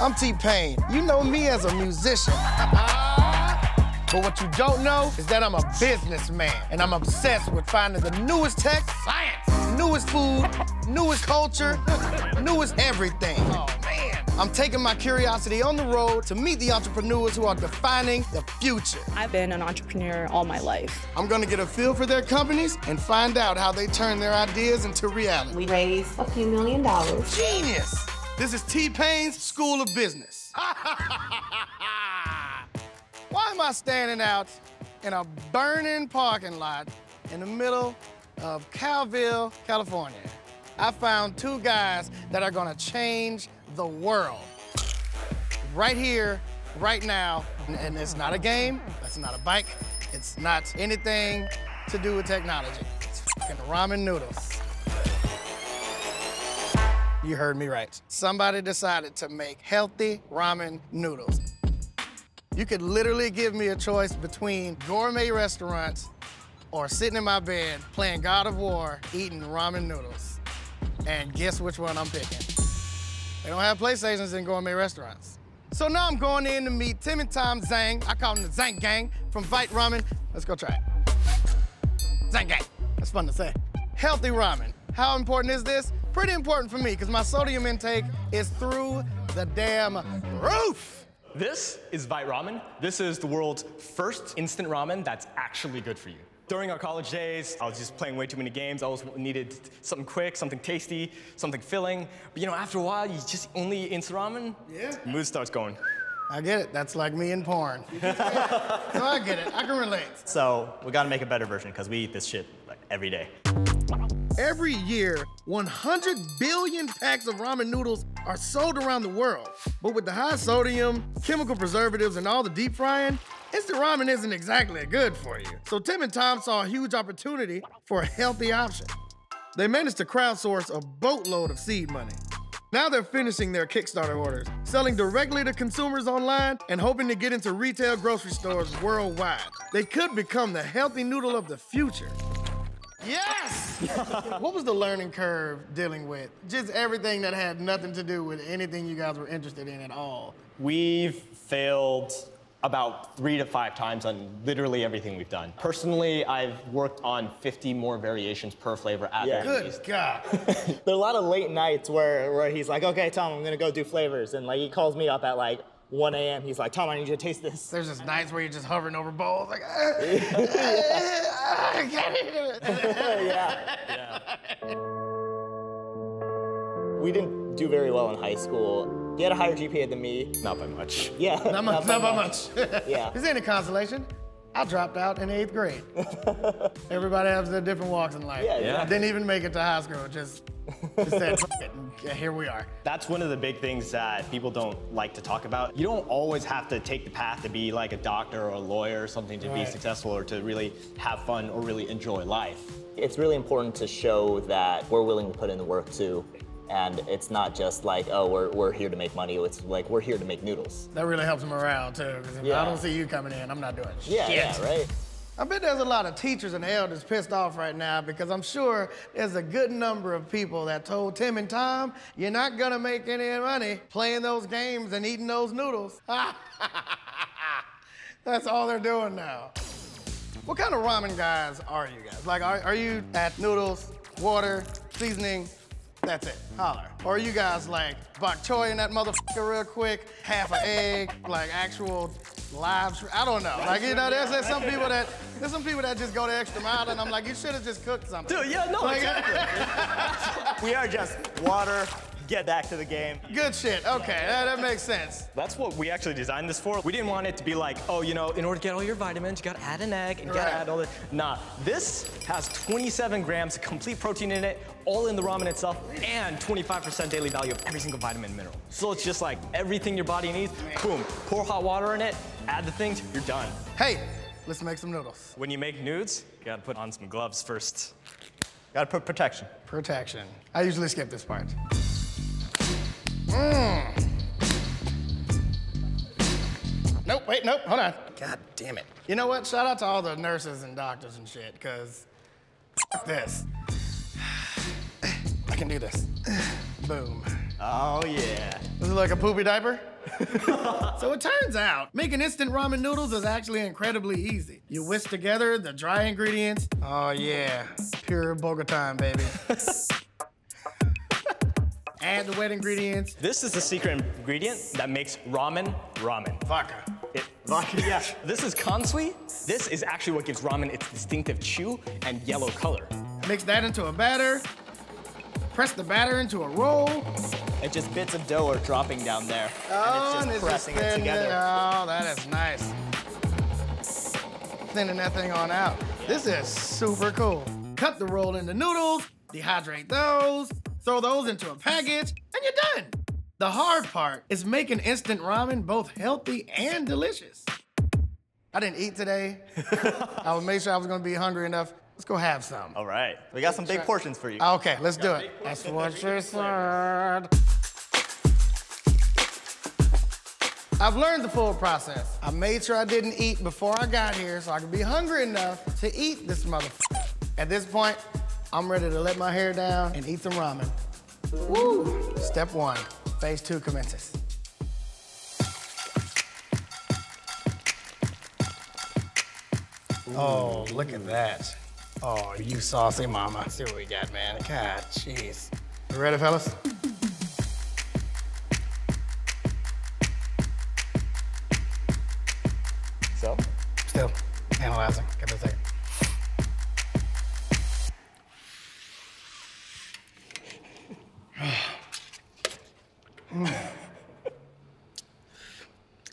I'm T-Pain. You know me as a musician. But what you don't know is that I'm a businessman, and I'm obsessed with finding the newest tech, science, newest food, newest culture, newest everything. Oh, man. I'm taking my curiosity on the road to meet the entrepreneurs who are defining the future. I've been an entrepreneur all my life. I'm gonna get a feel for their companies and find out how they turn their ideas into reality. We raised a few $1 million. Genius! This is T-Pain's School of Business. Why am I standing out in a burning parking lot in the middle of Calville, California? I found two guys that are gonna change the world. Right here, right now. And it's not a game, it's not a bike, it's not anything to do with technology. It's fucking ramen noodles. You heard me right. Somebody decided to make healthy ramen noodles. You could literally give me a choice between gourmet restaurants or sitting in my bed playing God of War, eating ramen noodles. And guess which one I'm picking? They don't have PlayStations in gourmet restaurants. So now I'm going in to meet Tim and Tom Zhang. I call them the Zhang Gang from Vite Ramen. Let's go try it. Zhang Gang, that's fun to say. Healthy ramen. How important is this? Pretty important for me, because my sodium intake is through the damn roof. This is Vite Ramen. This is the world's first instant ramen that's actually good for you. During our college days, I was just playing way too many games. I always needed something quick, something tasty, something filling. But you know, after a while, you just only eat instant ramen. Yeah. The mood starts going. I get it. That's like me in porn. So I get it. I can relate. So we gotta make a better version because we eat this shit like every day. Every year, 100 billion packs of ramen noodles are sold around the world. But with the high sodium, chemical preservatives, and all the deep frying, instant ramen isn't exactly good for you. So Tim and Tom saw a huge opportunity for a healthy option. They managed to crowdsource a boatload of seed money. Now they're finishing their Kickstarter orders, selling directly to consumers online and hoping to get into retail grocery stores worldwide. They could become the healthy noodle of the future. Yes! What was the learning curve dealing with just everything that had nothing to do with anything you guys were interested in at all? We've failed about 3 to 5 times on literally everything we've done. Personally, I've worked on 50 more variations per flavor at the Good least. God. There are a lot of late nights where he's like, okay, Tom, I'm gonna go do flavors. And like he calls me up at like 1 a.m. He's like, Tom, I need you to taste this. There's just nights where you're just hovering over bowls, like, I can't eat it. Yeah. We didn't do very well in high school. He had a higher GPA than me. Not by much. Yeah. Not by much. Yeah. Is there any consolation? I dropped out in 8th grade. Everybody has their different walks in life. Yeah. I didn't even make it to high school, just said, F it, and here we are. That's one of the big things that people don't like to talk about. You don't always have to take the path to be like a doctor or a lawyer or something to be successful or to really have fun or really enjoy life. It's really important to show that we're willing to put in the work too. And it's not just like, oh, we're here to make money. It's like, we're here to make noodles. That really helps morale too, because if I don't see you coming in, I'm not doing shit. Yeah, right. I bet there's a lot of teachers and elders pissed off right now because I'm sure there's a good number of people that told Tim and Tom, you're not gonna make any money playing those games and eating those noodles. That's all they're doing now. What kind of ramen guys are you guys? Like, are you at noodles, water, seasoning, that's it, holler? Or are you guys like bok choy in that motherfucker real quick, half an egg, like actual live, I don't know. Like, you know, there's some people that just go the extra mile, and I'm like, you should have just cooked something. Dude, yeah, no, like, exactly. We are just water, get back to the game. Good shit, okay, that makes sense. That's what we actually designed this for. We didn't want it to be like, oh, you know, in order to get all your vitamins, you gotta add an egg and gotta add all the, nah. This has 27 grams of complete protein in it, all in the ramen itself, and 25% daily value of every single vitamin and mineral. So it's just like everything your body needs, boom, pour hot water in it, add the things, you're done. Hey, let's make some noodles. When you make nudes, you gotta put on some gloves first. Gotta put protection. Protection. I usually skip this part. Nope, wait, nope, hold on. God damn it. You know what? Shout out to all the nurses and doctors and shit, because this. I can do this. Boom. Oh, yeah. This is like a poopy diaper? So it turns out, making instant ramen noodles is actually incredibly easy. You whisk together the dry ingredients. Oh yeah, pure Bogota, baby. Add the wet ingredients. This is the secret ingredient that makes ramen ramen. Vodka. Vodka, yeah. This is kansui. This is actually what gives ramen its distinctive chew and yellow color. Mix that into a batter. Press the batter into a roll. And just bits of dough are dropping down there. Oh, and it's just pressing it together. Oh, that is nice. Thinning that thing on out. This is super cool. Cut the roll into noodles, dehydrate those, throw those into a package, and you're done. The hard part is making instant ramen both healthy and delicious. I didn't eat today. I would make sure I was gonna be hungry enough. Let's go have some. All right. We got some big portions for you. Okay, let's do it. That's what she said. I've learned the full process. I made sure I didn't eat before I got here so I could be hungry enough to eat this motherfucker. At this point, I'm ready to let my hair down and eat some ramen. Woo! Step 1, phase 2 commences. Oh, look at that. Oh, you saucy mama. Let's see what we got, man. God, jeez. You ready, fellas? So? Still analyzing. Give me a second.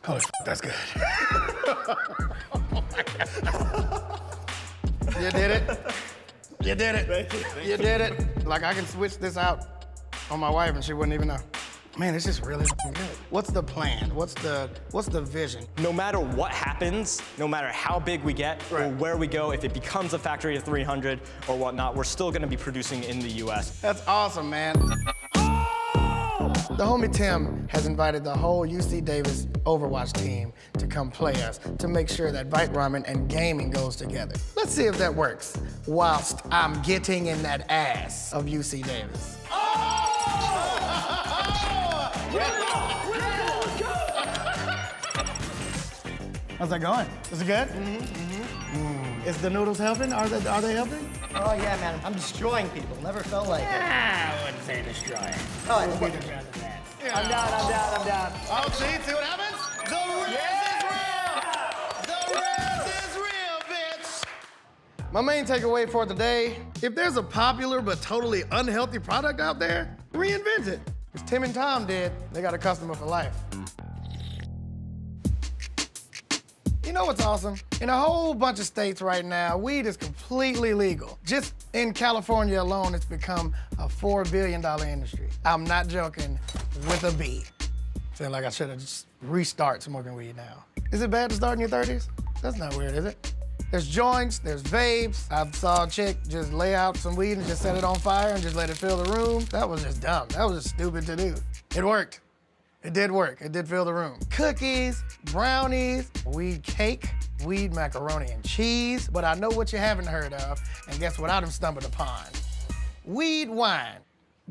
Holy f, that's good. Oh my God. You did it. You did it. Thank you. You did it. Like, I can switch this out on my wife and she wouldn't even know. Man, it's just really good. What's the plan? What's the vision? No matter what happens, no matter how big we get or where we go, if it becomes a factory of 300 or whatnot, we're still gonna be producing in the US. That's awesome, man. The homie Tim has invited the whole UC Davis Overwatch team to come play us to make sure that Vite Ramen and gaming goes together. Let's see if that works whilst I'm getting in that ass of UC Davis. How's that going? Is it good? Is the noodles helping? Are they helping? Oh yeah, man. I'm destroying people. Never felt like it. I wouldn't say destroying. Oh, I'm down. I'm down. Oh, see what happens? The res is real, bitch. My main takeaway for today, if there's a popular but totally unhealthy product out there, reinvent it. As Tim and Tom did, they got a customer for life. You know what's awesome? In a whole bunch of states right now, weed is completely legal. Just in California alone, it's become a $4 billion industry. I'm not joking, with a B. Feel like I should have just restart smoking weed now. Is it bad to start in your 30s? That's not weird, is it? There's joints, there's vapes. I saw a chick just lay out some weed and just set it on fire and just let it fill the room. That was just dumb. That was just stupid to do. It worked. It did work. It did fill the room. Cookies, brownies, weed cake, weed macaroni and cheese, but I know what you haven't heard of, and guess what I done stumbled upon? Weed wine.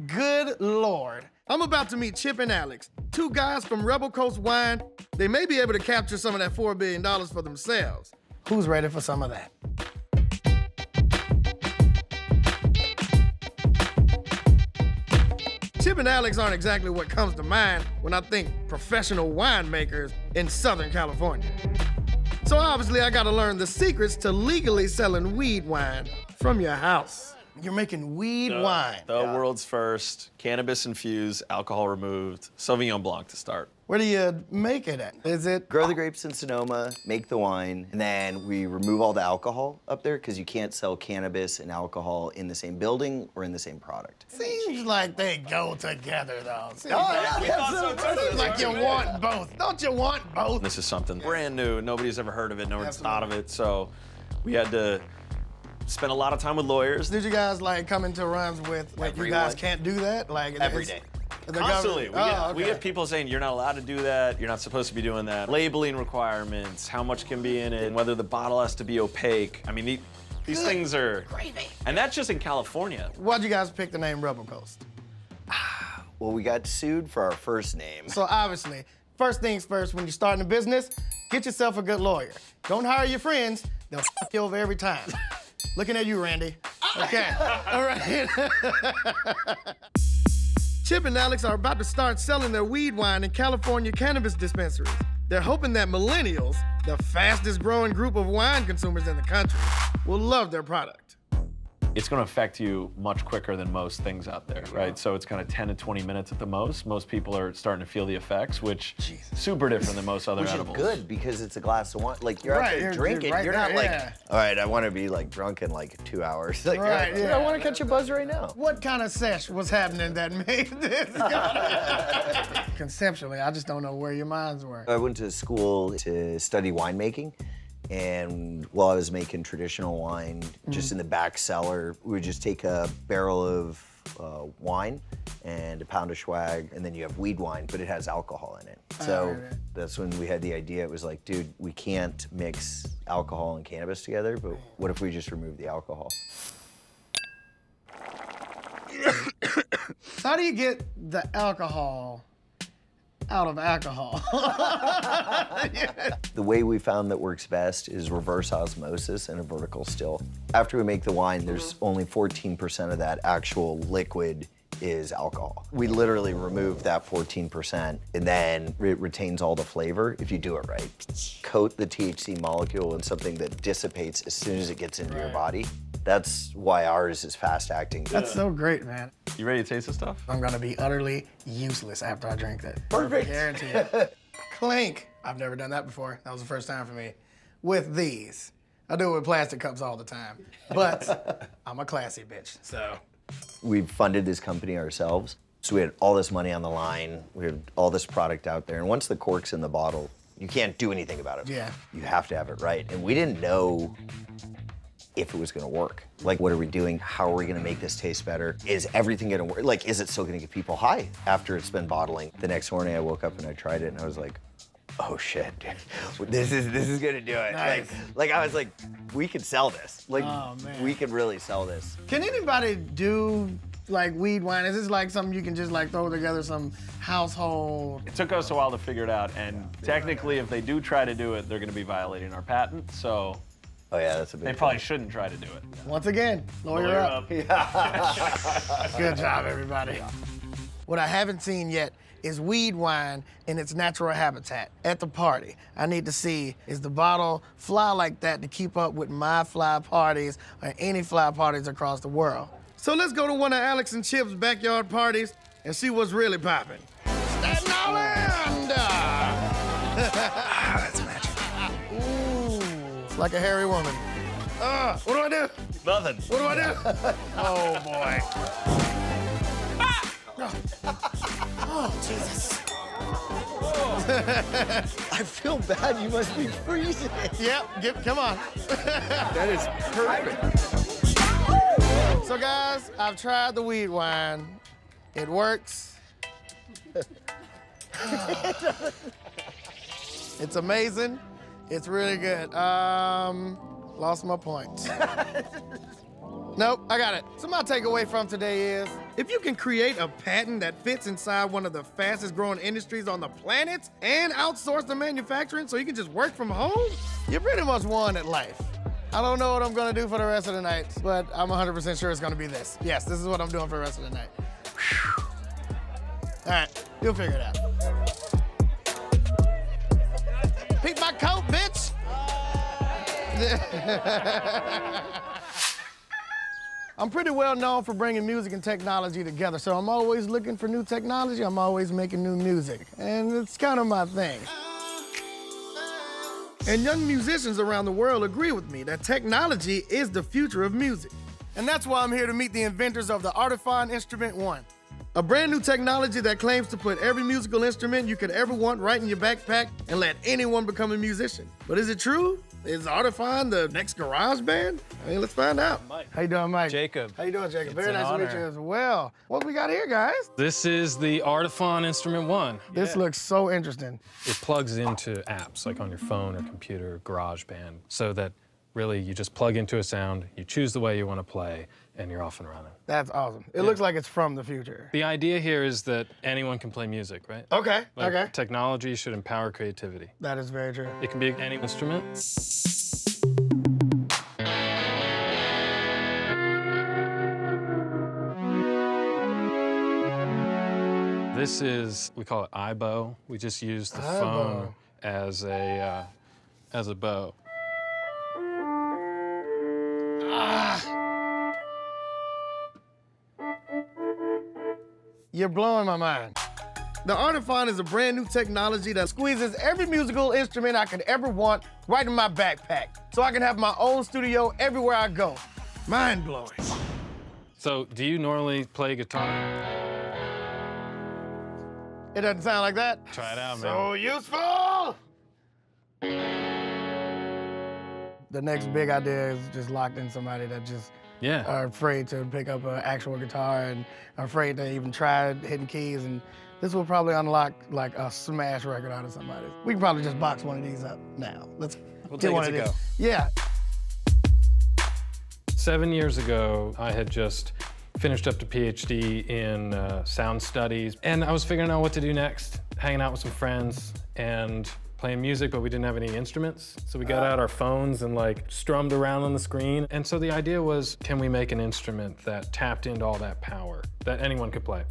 Good Lord. I'm about to meet Chip and Alex, two guys from Rebel Coast Wine. They may be able to capture some of that $4 billion for themselves. Who's ready for some of that? Chip and Alex aren't exactly what comes to mind when I think professional winemakers in Southern California. So obviously I gotta learn the secrets to legally selling weed wine from your house. You're making weed wine. The world's first cannabis-infused, alcohol removed, Sauvignon Blanc to start. Where do you make it at? Is it? Grow the grapes in Sonoma, make the wine, and then we remove all the alcohol up there because you can't sell cannabis and alcohol in the same building or in the same product. Seems like they go together, though. Seems yeah, like you want both. Don't you want both? This is something brand new. Nobody's ever heard of it. Nobody's thought of it. So we had to spend a lot of time with lawyers. Did you guys like come into runs with like you guys can't do that? Like Every day. Constantly. We okay. get people saying, you're not allowed to do that, you're not supposed to be doing that. Labeling requirements, how much can be in it, whether the bottle has to be opaque. I mean, these things are... Crazy. And that's just in California. Why'd you guys pick the name Rebel Coast? Well, we got sued for our first name. So obviously, first things first, when you're starting a business, get yourself a good lawyer. Don't hire your friends. They'll f you over every time. Looking at you, Randy. Okay, all right. Chip and Alex are about to start selling their weed wine in California cannabis dispensaries. They're hoping that millennials, the fastest growing group of wine consumers in the country, will love their product. It's going to affect you much quicker than most things out there, right? So it's kind of 10 to 20 minutes at the most. Most people are starting to feel the effects, which is super different than most other edibles. Which is good because it's a glass of wine. Like you're out there drinking, you're not like, all right, I want to be like drunk in like 2 hours. Like, Right, I want to catch a buzz right now. What kind of sesh was happening that made this? Conceptually, I just don't know where your minds were. I went to school to study winemaking. And while I was making traditional wine, just in the back cellar, we would just take a barrel of wine and a pound of swag, and then you have weed wine, but it has alcohol in it. So that's when we had the idea. It was like, dude, we can't mix alcohol and cannabis together, but what if we just remove the alcohol? How do you get the alcohol out of alcohol? The way we found that works best is reverse osmosis and a vertical still. After we make the wine, there's only 14% of that actual liquid is alcohol. We literally remove that 14%, and then it retains all the flavor if you do it right. Coat the THC molecule in something that dissipates as soon as it gets into your body. That's why ours is fast acting. That's so great, man. You ready to taste this stuff? I'm gonna be utterly useless after I drink that. Perfect. Guarantee it. Clink. I've never done that before. That was the first time for me. With these. I do it with plastic cups all the time. But I'm a classy bitch, so. We've funded this company ourselves. So we had all this money on the line. We had all this product out there. And once the cork's in the bottle, you can't do anything about it. Yeah. You have to have it right. And we didn't know if it was gonna work. Like, what are we doing? How are we gonna make this taste better? Is everything gonna work? Like, is it still gonna get people high after it's been bottling? The next morning I woke up and I tried it and I was like, oh shit, this is gonna do it. Nice. Like I was like, we could sell this. Like, Oh, man. we could really sell this. Can anybody do like weed wine? Is this like something you can just like throw together some household? It took us a while to figure it out, and technically if they do try to do it, they're gonna be violating our patent, so. Oh yeah, that's a big They probably shouldn't try to do it. Once again, lawyer up. Good job, everybody. What I haven't seen yet is weed wine in its natural habitat at the party. I need to see, is the bottle fly like that to keep up with my fly parties or any fly parties across the world? So let's go to one of Alex and Chip's backyard parties and see what's really popping. Staten Island! That's magic. Ooh, it's like a hairy woman. What do I do? Nothing. What do I do? Oh, boy. Oh, Jesus. I feel bad, you must be freezing. Yep, come on. That is perfect. So, guys, I've tried the weed wine. It works. It's amazing. It's really good. Lost my point. Nope, I got it. So my takeaway from today is, if you can create a patent that fits inside one of the fastest growing industries on the planet and outsource the manufacturing so you can just work from home, you pretty much won at life. I don't know what I'm gonna do for the rest of the night, but I'm 100% sure it's gonna be this. Yes, this is what I'm doing for the rest of the night. Whew. All right, you'll figure it out. Peep my coat, bitch! I'm pretty well known for bringing music and technology together, so I'm always looking for new technology, I'm always making new music, and it's kind of my thing. And young musicians around the world agree with me that technology is the future of music. And that's why I'm here to meet the inventors of the Artiphon Instrument 1. A brand new technology that claims to put every musical instrument you could ever want right in your backpack and let anyone become a musician. But is it true? Is Artiphon the next garage band? I mean, let's find out. Mike. How you doing, Mike? Jacob. How you doing, Jacob? It's Very an nice to meet honor. you as well. What we got here, guys? This is the Artiphon Instrument 1. This looks so interesting. It plugs into apps like on your phone or computer, GarageBand, so that Really, you just plug into a sound, you choose the way you want to play, and you're off and running. That's awesome. It looks like it's from the future. The idea here is that anyone can play music, right? Okay, okay. Technology should empower creativity. That is very true. It can be any instrument. This is, we call it iBow. We just use the phone as a bow. You're blowing my mind. The Artiphon is a brand new technology that squeezes every musical instrument I could ever want right in my backpack, so I can have my own studio everywhere I go. Mind blowing. So, do you normally play guitar? It doesn't sound like that. Try it out, man. So useful! The next big idea is just locked in somebody that just are afraid to pick up an actual guitar and are afraid to even try hitting keys, and this will probably unlock like a smash record out of somebody. We can probably just box one of these up now. We'll take it to go. Yeah. 7 years ago, I had just finished up the PhD in sound studies, and I was figuring out what to do next, hanging out with some friends and playing music, but we didn't have any instruments. So we got out our phones and like strummed around on the screen. And so the idea was, can we make an instrument that tapped into all that power that anyone could play?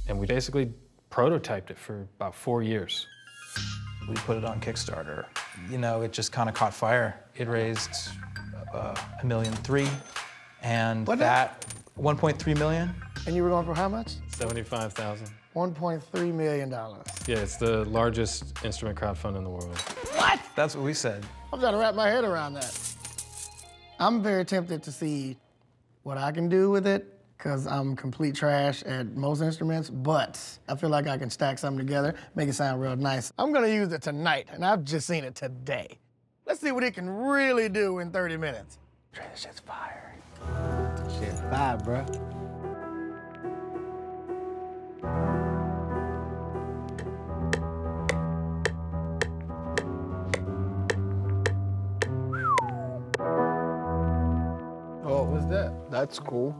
And we basically prototyped it for about 4 years. We put it on Kickstarter. You know, it just kind of caught fire. It raised $1.3 million, and that 1.3 million. And you were going for how much? 75,000. $1.3 million. Yeah, it's the largest instrument crowdfund in the world. What? That's what we said. I'm trying to wrap my head around that. I'm very tempted to see what I can do with it, because I'm complete trash at most instruments, but I feel like I can stack something together, make it sound real nice. I'm gonna use it tonight, and I've just seen it today. Let's see what it can really do in 30 minutes. This shit's fire. Shit's fire, bro. Oh, what's that? That's cool.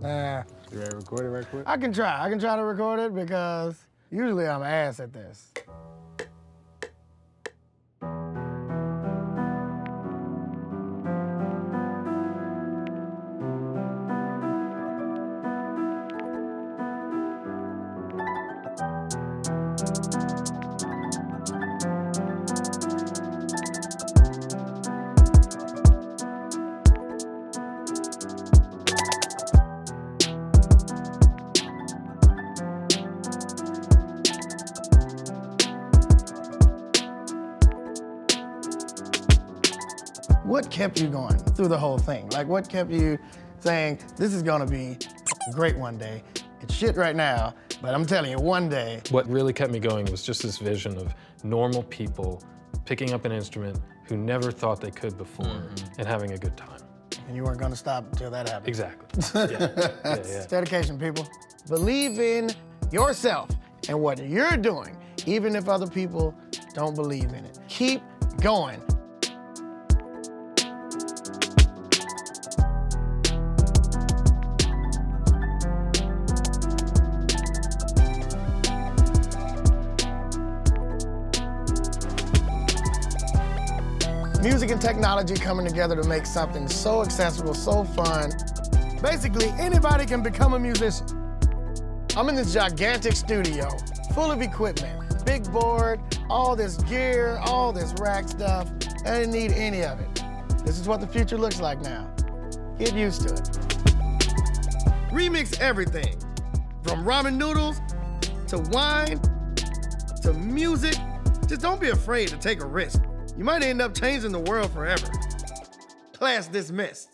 You ready to record it right quick? I can try to record it because usually I'm ass at this. What kept you going through the whole thing? Like, what kept you saying, this is gonna be great one day? It's shit right now, but I'm telling you, one day. What really kept me going was just this vision of normal people picking up an instrument who never thought they could before and having a good time. And you weren't gonna stop until that happened. Exactly. Yeah. It's dedication, people. Believe in yourself and what you're doing, even if other people don't believe in it. Keep going. Music and technology coming together to make something so accessible, so fun. Basically, anybody can become a musician. I'm in this gigantic studio, full of equipment, big board, all this gear, all this rack stuff. I didn't need any of it. This is what the future looks like now. Get used to it. Remix everything, from ramen noodles, to wine, to music. Just don't be afraid to take a risk. You might end up changing the world forever. Class dismissed.